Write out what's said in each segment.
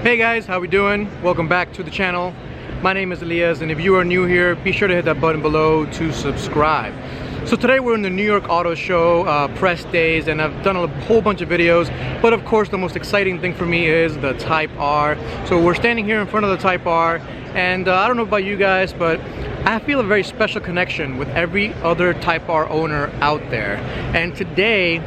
Hey guys, how we doing? Welcome back to the channel. My name is Elias, and if you are new here, be sure to hit that button below to subscribe. So today we're in the New York Auto Show press days, and I've done a whole bunch of videos, but of course the most exciting thing for me is the Type R. So we're standing here in front of the Type R, and I don't know about you guys, but I feel a very special connection with every other Type R owner out there. And today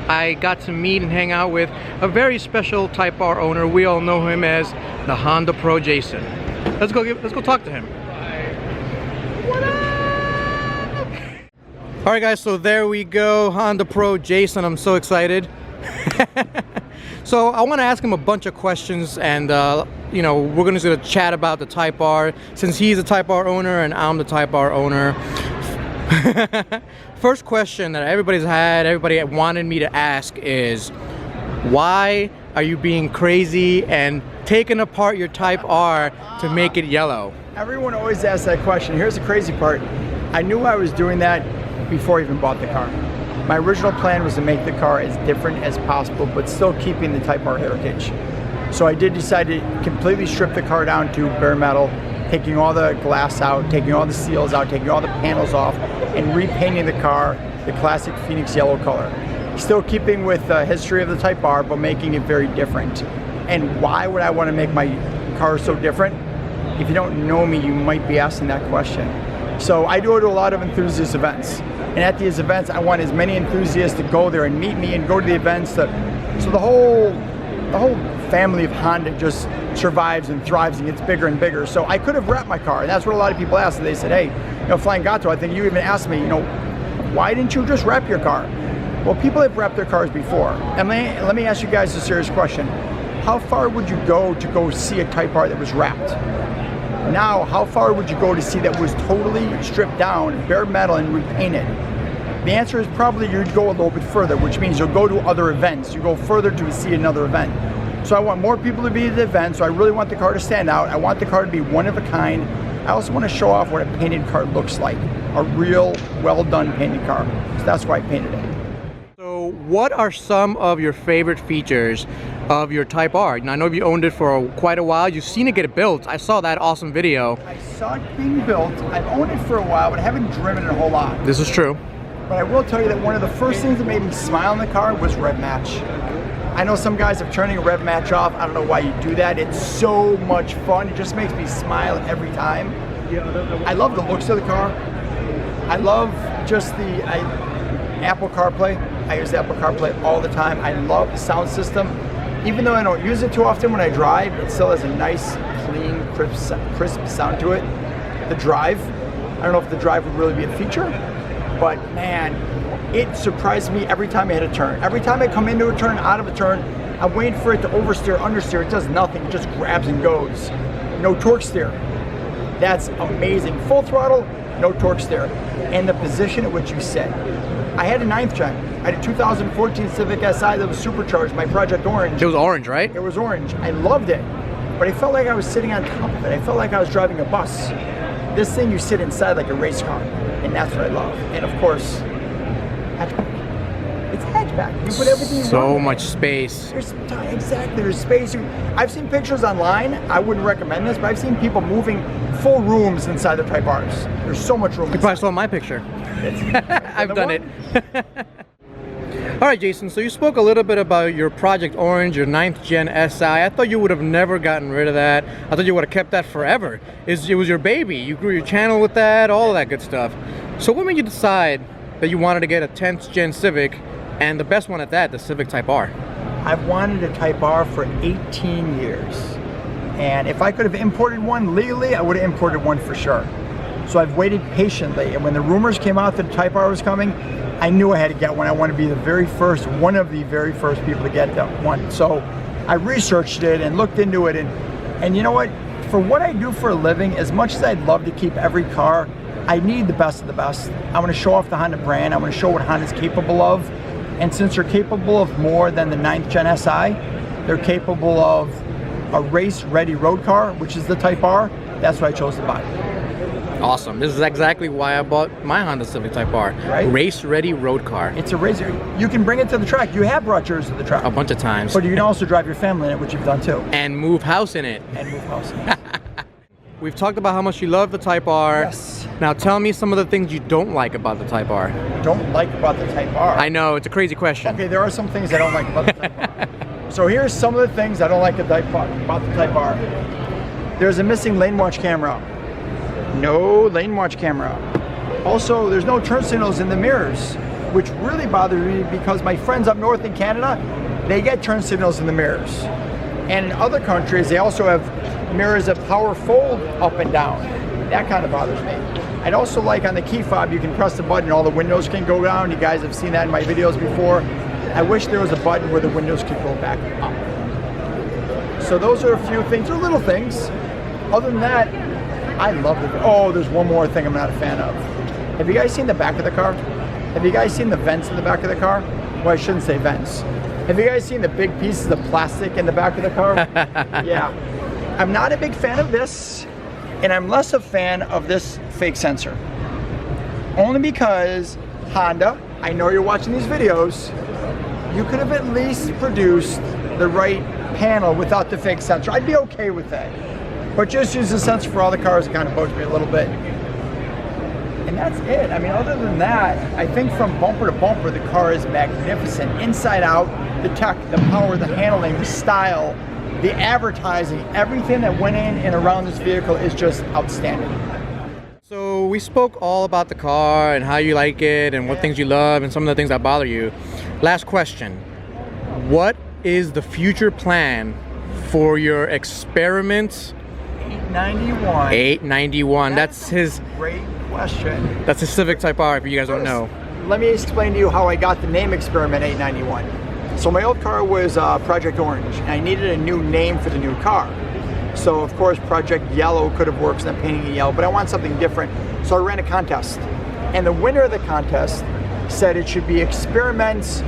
I got to meet and hang out with a very special Type R owner. We all know him as the Hondapro Jason. Let's go talk to him. What up? All right guys, so there we go, Hondapro Jason. I'm so excited. So I want to ask him a bunch of questions, and you know, we're gonna chat about the Type R since he's a Type R owner and I'm the Type R owner. First question that everybody wanted me to ask is, why are you being crazy and taking apart your Type R to make it yellow? Everyone always asks that question. Here's the crazy part. I knew I was doing that before I even bought the car. My original plan was to make the car as different as possible, but still keeping the Type R heritage. So I did decide to completely strip the car down to bare metal, taking all the glass out, taking all the seals out, taking all the panels off, and repainting the car the classic Phoenix yellow color. Still keeping with the history of the Type R, but making it very different. And why would I want to make my car so different? If you don't know me, you might be asking that question. So I do it to a lot of enthusiast events. And at these events, I want as many enthusiasts to go there and meet me and go to the events. So the whole family of Honda just survives and thrives and gets bigger and bigger. So I could have wrapped my car, and that's what a lot of people ask. They said, hey, you know, Flyingato, I think you even asked me, you know, why didn't you just wrap your car? Well, people have wrapped their cars before. And let me ask you guys a serious question. How far would you go to go see a Type R that was wrapped? Now, how far would you go to see that was totally stripped down, bare metal, and repainted? The answer is probably you'd go a little bit further, which means you'll go to other events. You go further to see another event. So I want more people to be at the event, so I really want the car to stand out. I want the car to be one of a kind. I also want to show off what a painted car looks like. A real, well-done painted car. So that's why I painted it. So what are some of your favorite features of your Type R? Now, I know you owned it for quite a while. You've seen it get built. I saw that awesome video. I saw it being built. I've owned it for a while, but I haven't driven it a whole lot. This is true. But I will tell you that one of the first things that made me smile in the car was rev match. I know some guys are turning a rev match off. I don't know why you do that. It's so much fun. It just makes me smile every time. I love the looks of the car. I love just the Apple CarPlay. I use Apple CarPlay all the time. I love the sound system. Even though I don't use it too often when I drive, it still has a nice, clean, crisp sound to it. The drive, I don't know if the drive would really be a feature, but man, it surprised me every time I hit a turn. Every time I come into a turn, out of a turn, I'm waiting for it to oversteer, understeer. It does nothing, it just grabs and goes. No torque steer. That's amazing. Full throttle, no torque steer. And the position at which you sit. I had a 9th gen. I had a 2014 Civic Si that was supercharged, my Project Orange. It was orange, right? It was orange. I loved it. But I felt like I was sitting on top of it. I felt like I was driving a bus. This thing, you sit inside like a race car. And that's what I love. And of course, hatchback. It's a hatchback. You put everything you want. So much space. Exactly, there's space. I've seen pictures online. I wouldn't recommend this, but I've seen people moving full rooms inside their Type Rs. There's so much room. You probably saw my picture. I've done it. All right, Jason, so you spoke a little bit about your Project Orange, your 9th gen Si. I thought you would have never gotten rid of that. I thought you would have kept that forever. It was your baby. You grew your channel with that, all of that good stuff. So what made you decide that you wanted to get a 10th gen Civic, and the best one at that, the Civic Type R? I've wanted a Type R for 18 years. And if I could have imported one legally, I would have imported one for sure. So I've waited patiently, and when the rumors came out that the Type R was coming, I knew I had to get one. I want to be the very first, one of the very first people to get that one. So I researched it and looked into it, and you know what? For what I do for a living, as much as I'd love to keep every car, I need the best of the best. I want to show off the Honda brand. I want to show what Honda's capable of. And since they're capable of more than the 9th gen Si, they're capable of a race-ready road car, which is the Type R. That's what I chose to buy. Awesome. This is exactly why I bought my Honda Civic Type R. Right? Race-ready road car. It's a racer. You can bring it to the track. You have brought yours to the track. A bunch of times. But you can also drive your family in it, which you've done too. And move house in it. And move house in it. We've talked about how much you love the Type R. Yes. Now tell me some of the things you don't like about the Type R. Don't like about the Type R? I know, it's a crazy question. Okay, there are some things I don't like about the Type R. So here's some of the things I don't like about the Type R. There's a missing lane watch camera. No lane watch camera. Also, there's no turn signals in the mirrors, which really bothers me because my friends up north in Canada, they get turn signals in the mirrors. And in other countries, they also have mirrors that power fold up and down. That kind of bothers me. I'd also like on the key fob, you can press the button, all the windows can go down. You guys have seen that in my videos before. I wish there was a button where the windows could go back up. So those are a few things, they're little things. Other than that, I love it. Oh, there's one more thing I'm not a fan of. Have you guys seen the back of the car? Have you guys seen the vents in the back of the car? Well, I shouldn't say vents. Have you guys seen the big pieces of plastic in the back of the car? Yeah. I'm not a big fan of this, and I'm less a fan of this fake sensor. Only because Honda, I know you're watching these videos, you could have at least produced the right panel without the fake sensor. I'd be okay with that. But just use the sensor for all the cars, it kind of bugs me a little bit. And that's it. I mean, other than that, I think from bumper to bumper, the car is magnificent. Inside out, the tech, the power, the handling, the style, the advertising, everything that went in and around this vehicle is just outstanding. So we spoke all about the car and how you like it and what things you love and some of the things that bother you. Last question. What is the future plan for your experiment 891. 891. That's his great question. That's his Civic Type R, if you guys don't know. Let me explain to you how I got the name Experiment 891. So my old car was Project Orange, and I needed a new name for the new car. So of course Project Yellow could have worked, so I'm painting it yellow, but I want something different. So I ran a contest, and the winner of the contest said it should be Experiments.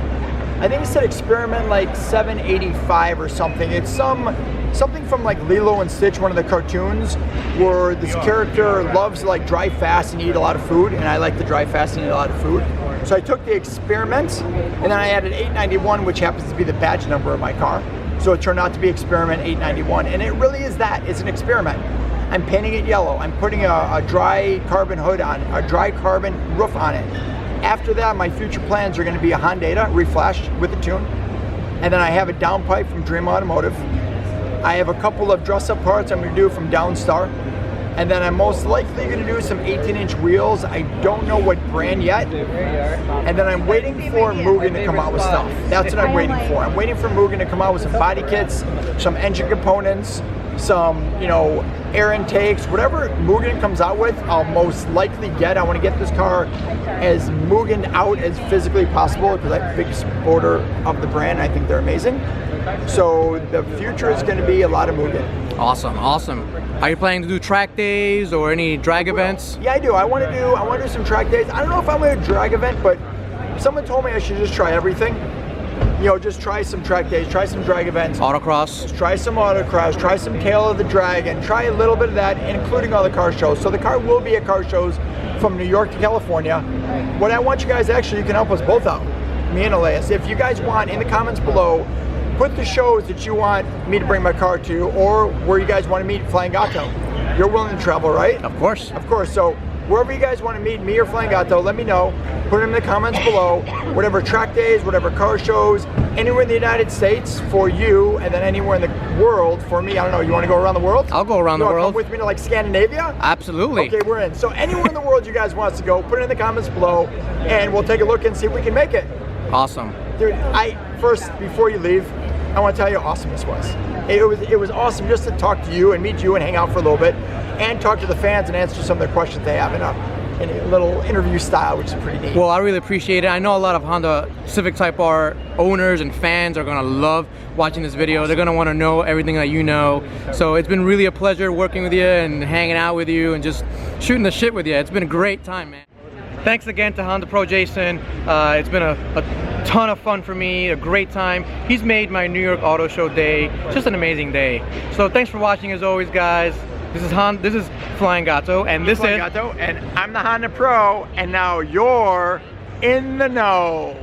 I think it said Experiment like 785 or something. It's something from like Lilo and Stitch, one of the cartoons, where this character loves to like drive fast and eat a lot of food, and I like to drive fast and eat a lot of food. So I took the Experiment, and then I added 891, which happens to be the badge number of my car. So it turned out to be Experiment 891, and it really is that. It's an experiment. I'm painting it yellow. I'm putting a dry carbon hood on, a dry carbon roof on it. After that, my future plans are going to be a Hondapro reflashed with a tune, and then I have a downpipe from Dream Automotive. I have a couple of dress-up parts I'm going to do from Downstar, and then I'm most likely going to do some 18-inch wheels. I don't know what brand yet, and then I'm waiting for Mugen to come out with stuff. That's what I'm waiting for. I'm waiting for Mugen to come out with some body kits, some engine components, some, air intakes, whatever Mugen comes out with, I'll most likely get. I want to get this car as Mugen out as physically possible because I'm a big supporter of the brand. I think they're amazing. So the future is going to be a lot of Mugen. Awesome, awesome. Are you planning to do track days or any drag events? Yeah, I do. I want to do some track days. I don't know if I'm going to drag event, but someone told me I should just try everything. Just try some track days, try some drag events. Autocross. Just try some autocross, try some Tail of the Dragon, try a little bit of that, including all the car shows. So the car will be at car shows from New York to California. What I want you guys, actually, you can help us both out, me and Elias. If you guys want, in the comments below, put the shows that you want me to bring my car to, or where you guys want to meet Flyingato. You're willing to travel, right? Of course. Of course. So wherever you guys want to meet, me or Flyingato, let me know. Put them in the comments below. Whatever track days, whatever car shows, anywhere in the United States for you, and then anywhere in the world for me. I don't know, you want to go around the world? I'll go around the world. Come with me to like Scandinavia? Absolutely. Okay, we're in. So anywhere in the world you guys want us to go, put it in the comments below, and we'll take a look and see if we can make it. Awesome. Dude, first, before you leave, I want to tell you how awesome this was. It was awesome just to talk to you and meet you and hang out for a little bit, and talk to the fans and answer some of their questions they have in a little interview style, which is pretty neat. Well, I really appreciate it. I know a lot of Honda Civic Type R owners and fans are gonna love watching this video. They're gonna wanna know everything that you know. So it's been really a pleasure working with you and hanging out with you and just shooting the shit with you. It's been a great time, man. Thanks again to Hondapro Jason. It's been a ton of fun for me, a great time. He's made my New York Auto Show day just an amazing day. So thanks for watching as always, guys. This is Flyingato, and this is Flyingato, and I'm the Hondapro, and now you're in the know.